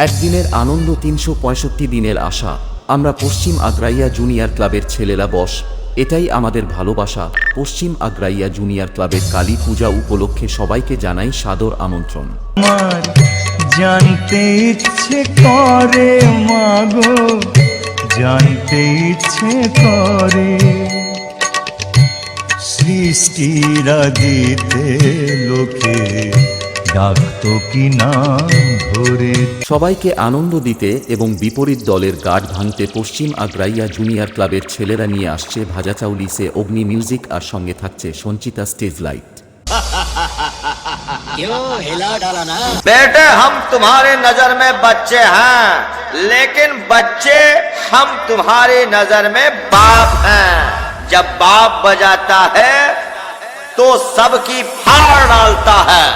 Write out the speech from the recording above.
একদিনের আনন্দ ৩৬৫ দিনের আশা। আমরা পশ্চিম আগ্রাইয়া জুনিয়র ক্লাবের ছেলেরা বস, এটাই আমাদের ভালোবাসা। পশ্চিম আগ্রাইয়া জুনিয়র ক্লাবের কালী পূজা উপলক্ষে সবাইকে জানাই সাদর আমন্ত্রণ। আমার জানতে ইচ্ছে করে মাগো, জানতে ইচ্ছে করে সৃষ্টিরা দিতে লোকে ডাকতো কি না ধরে। সবাইকে আনন্দ দিতে এবং বিপরীত দলের গার্ড ভাঙতে পশ্চিম আগ্রাইয়া জুনিয়র ক্লাবের ছেলেরা নিয়ে আসছে ভাজাচাউলি সে অগ্নি মিউজিক, আর সঙ্গে থাকছে সঞ্চিতা স্টেজ লাইট। क्यों हिला डाला ना? बेटे हम तुम्हारे नजर में बच्चे हैं, लेकिन बच्चे हम तुम्हारी नजर में बाप हैं। जब बाप बजाता है तो सबकी फाड़ डालता है।